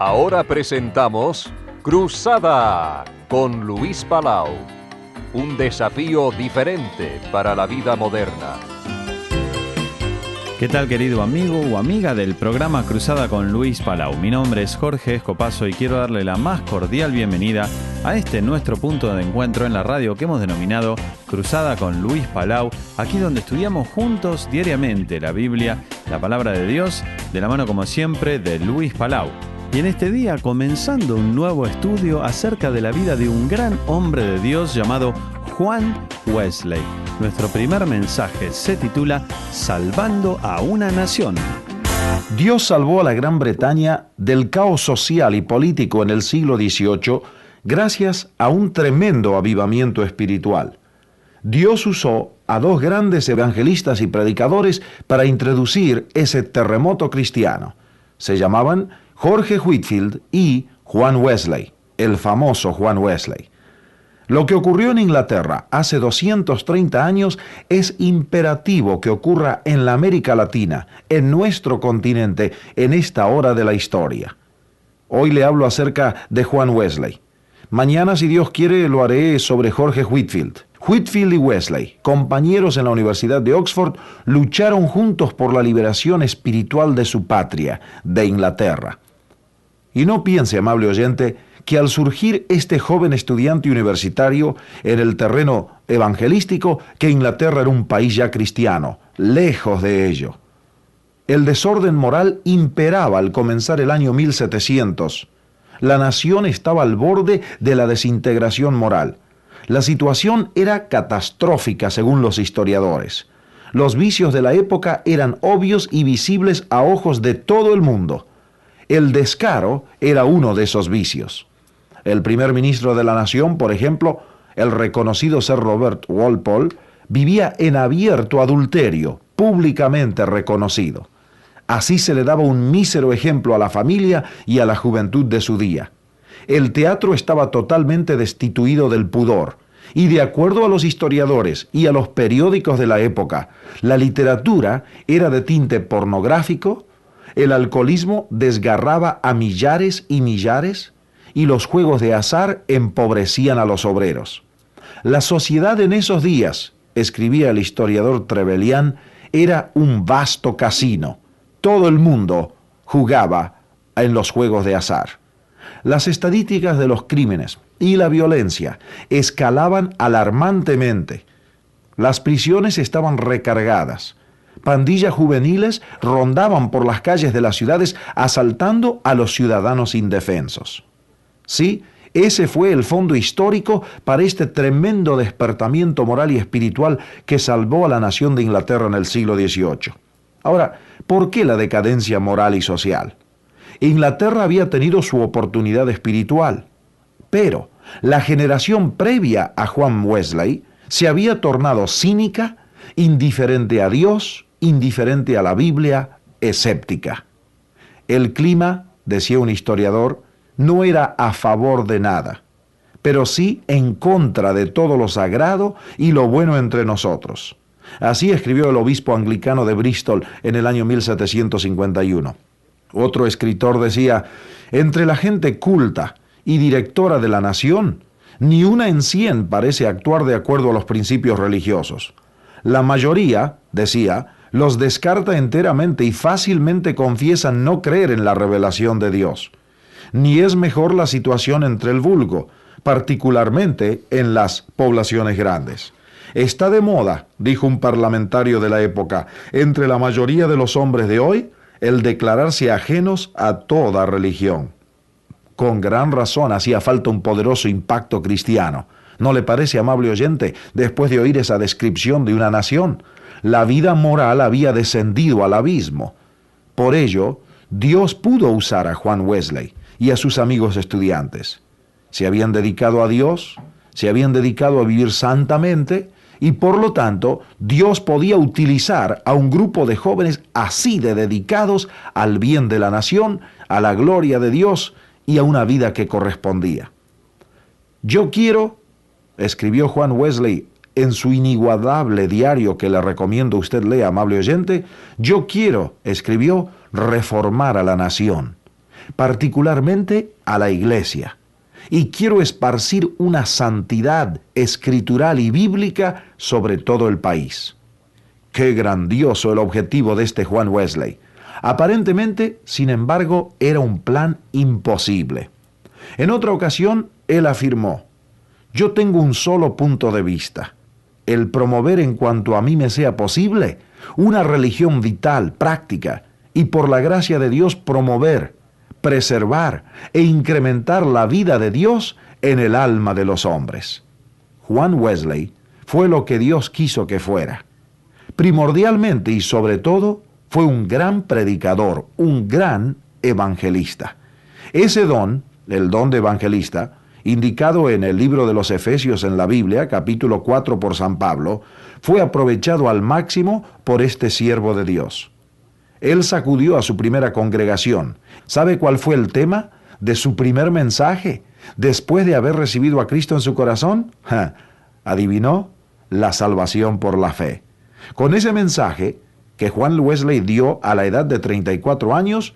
Ahora presentamos Cruzada con Luis Palau. Un desafío diferente para la vida moderna. ¿Qué tal, querido amigo o amiga del programa Cruzada con Luis Palau? Mi nombre es Jorge Escopazo y quiero darle la más cordial bienvenida a este nuestro punto de encuentro en la radio que hemos denominado Cruzada con Luis Palau, aquí donde estudiamos juntos diariamente la Biblia, la palabra de Dios, de la mano como siempre de Luis Palau. Y en este día comenzando un nuevo estudio acerca de la vida de un gran hombre de Dios llamado Juan Wesley. Nuestro primer mensaje se titula Salvando a una nación. Dios salvó a la Gran Bretaña del caos social y político en el siglo XVIII gracias a un tremendo avivamiento espiritual. Dios usó a dos grandes evangelistas y predicadores para introducir ese terremoto cristiano. Se llamaban Jorge Whitefield y Juan Wesley, el famoso Juan Wesley. Lo que ocurrió en Inglaterra hace 230 años es imperativo que ocurra en la América Latina, en nuestro continente, en esta hora de la historia. Hoy le hablo acerca de Juan Wesley. Mañana, si Dios quiere, lo haré sobre Jorge Whitefield. Whitefield y Wesley, compañeros en la Universidad de Oxford, lucharon juntos por la liberación espiritual de su patria, de Inglaterra. Y no piense, amable oyente, que al surgir este joven estudiante universitario en el terreno evangelístico, que Inglaterra era un país ya cristiano, lejos de ello. El desorden moral imperaba al comenzar el año 1700. La nación estaba al borde de la desintegración moral. La situación era catastrófica según los historiadores. Los vicios de la época eran obvios y visibles a ojos de todo el mundo. El descaro era uno de esos vicios. El primer ministro de la nación, por ejemplo, el reconocido Sir Robert Walpole, vivía en abierto adulterio, públicamente reconocido. Así se le daba un mísero ejemplo a la familia y a la juventud de su día. El teatro estaba totalmente destituido del pudor, y de acuerdo a los historiadores y a los periódicos de la época, la literatura era de tinte pornográfico, el alcoholismo desgarraba a millares y millares, y los juegos de azar empobrecían a los obreros. La sociedad en esos días, escribía el historiador Trevelyan, era un vasto casino. Todo el mundo jugaba en los juegos de azar. Las estadísticas de los crímenes y la violencia escalaban alarmantemente. Las prisiones estaban recargadas. Pandillas juveniles rondaban por las calles de las ciudades asaltando a los ciudadanos indefensos. Sí, ese fue el fondo histórico para este tremendo despertamiento moral y espiritual que salvó a la nación de Inglaterra en el siglo XVIII. Ahora, ¿por qué la decadencia moral y social? Inglaterra había tenido su oportunidad espiritual, pero la generación previa a Juan Wesley se había tornado cínica, indiferente a Dios, indiferente a la Biblia, escéptica. El clima, decía un historiador, no era a favor de nada, pero sí en contra de todo lo sagrado y lo bueno entre nosotros. Así escribió el obispo anglicano de Bristol en el año 1751. Otro escritor decía, entre la gente culta y directora de la nación, ni una en 100 parece actuar de acuerdo a los principios religiosos. La mayoría, decía, los descarta enteramente y fácilmente confiesan no creer en la revelación de Dios. Ni es mejor la situación entre el vulgo, particularmente en las poblaciones grandes. Está de moda, dijo un parlamentario de la época, entre la mayoría de los hombres de hoy, el declararse ajenos a toda religión. Con gran razón hacía falta un poderoso impacto cristiano. ¿No le parece, amable oyente, después de oír esa descripción de una nación? La vida moral había descendido al abismo. Por ello, Dios pudo usar a Juan Wesley y a sus amigos estudiantes. Se habían dedicado a Dios, se habían dedicado a vivir santamente, y por lo tanto, Dios podía utilizar a un grupo de jóvenes así de dedicados al bien de la nación, a la gloria de Dios y a una vida que correspondía. Yo quiero, escribió Juan Wesley en su inigualable diario que le recomiendo usted lea, amable oyente, yo quiero, escribió, reformar a la nación. particularmente a la iglesia. Y quiero esparcir una santidad escritural y bíblica sobre todo el país. Qué grandioso el objetivo de este Juan Wesley. Aparentemente, sin embargo, era un plan imposible. En otra ocasión, él afirmó: yo tengo un solo punto de vista, el promover en cuanto a mí me sea posible una religión vital, práctica, y por la gracia de Dios promover, preservar e incrementar la vida de Dios en el alma de los hombres. Juan Wesley fue lo que Dios quiso que fuera. Primordialmente y sobre todo, fue un gran predicador, un gran evangelista. Ese don, el don de evangelista, indicado en el libro de los Efesios en la Biblia, capítulo 4 por San Pablo, fue aprovechado al máximo por este siervo de Dios. Él sacudió a su primera congregación. ¿Sabe cuál fue el tema de su primer mensaje después de haber recibido a Cristo en su corazón? ¿Adivinó? La salvación por la fe. Con ese mensaje que Juan Wesley dio a la edad de 34 años,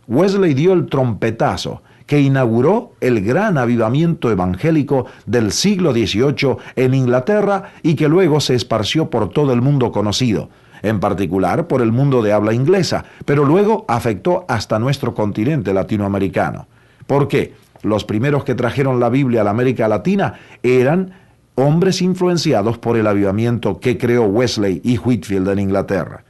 Wesley dio el trompetazo que inauguró el gran avivamiento evangélico del siglo XVIII en Inglaterra y que luego se esparció por todo el mundo conocido, en particular por el mundo de habla inglesa, pero luego afectó hasta nuestro continente latinoamericano. ¿Por qué? Los primeros que trajeron la Biblia a la América Latina eran hombres influenciados por el avivamiento que creó Wesley y Whitefield en Inglaterra.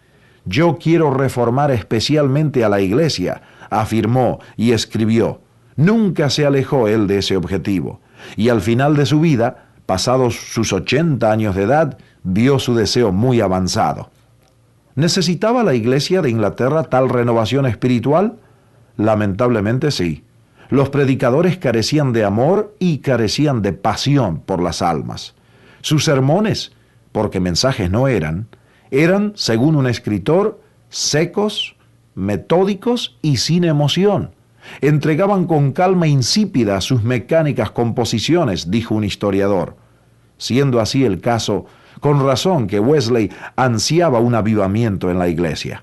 Yo quiero reformar especialmente a la iglesia, afirmó y escribió. Nunca se alejó él de ese objetivo, y al final de su vida, pasados sus 80 años de edad, vio su deseo muy avanzado. ¿Necesitaba la iglesia de Inglaterra tal renovación espiritual? Lamentablemente sí. Los predicadores carecían de amor y carecían de pasión por las almas. Sus sermones, porque mensajes no eran, según un escritor, secos, metódicos y sin emoción. Entregaban con calma insípida sus mecánicas composiciones, dijo un historiador. Siendo así el caso, con razón que Wesley ansiaba un avivamiento en la iglesia.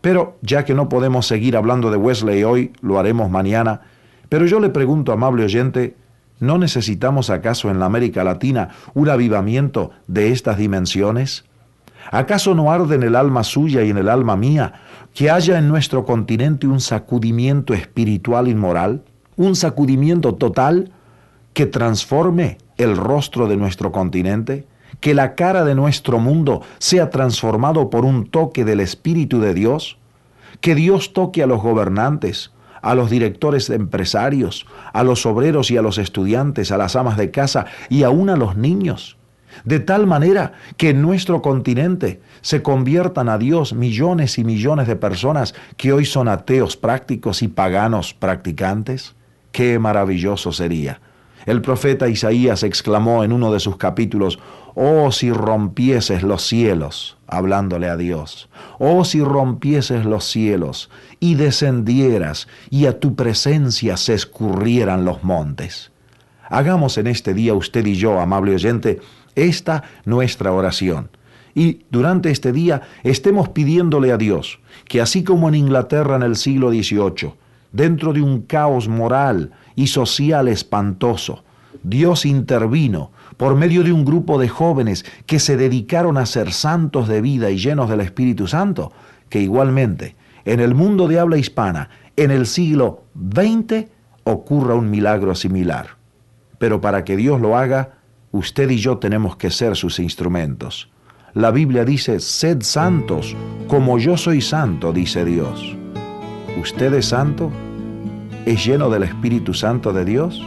Pero ya que no podemos seguir hablando de Wesley hoy, lo haremos mañana. Pero yo le pregunto, amable oyente, ¿no necesitamos acaso en la América Latina un avivamiento de estas dimensiones? ¿Acaso no arde en el alma suya y en el alma mía que haya en nuestro continente un sacudimiento espiritual y moral? ¿Un sacudimiento total que transforme el rostro de nuestro continente? ¿Que la cara de nuestro mundo sea transformado por un toque del Espíritu de Dios? ¿Que Dios toque a los gobernantes, a los directores empresarios, a los obreros y a los estudiantes, a las amas de casa y aún a los niños? De tal manera que en nuestro continente se conviertan a Dios millones y millones de personas que hoy son ateos prácticos y paganos practicantes. ¡Qué maravilloso sería! El profeta Isaías exclamó en uno de sus capítulos: «Oh, si rompieses los cielos», hablándole a Dios, «oh, si rompieses los cielos y descendieras y a tu presencia se escurrieran los montes». Hagamos en este día usted y yo, amable oyente, esta nuestra oración. Y durante este día estemos pidiéndole a Dios que así como en Inglaterra en el siglo XVIII, dentro de un caos moral y social espantoso, Dios intervino por medio de un grupo de jóvenes que se dedicaron a ser santos de vida y llenos del Espíritu Santo, que igualmente en el mundo de habla hispana, en el siglo XX, ocurra un milagro similar. Pero para que Dios lo haga, usted y yo tenemos que ser sus instrumentos. La Biblia dice: «Sed santos, como yo soy santo», dice Dios. ¿Usted es santo? ¿Es lleno del Espíritu Santo de Dios?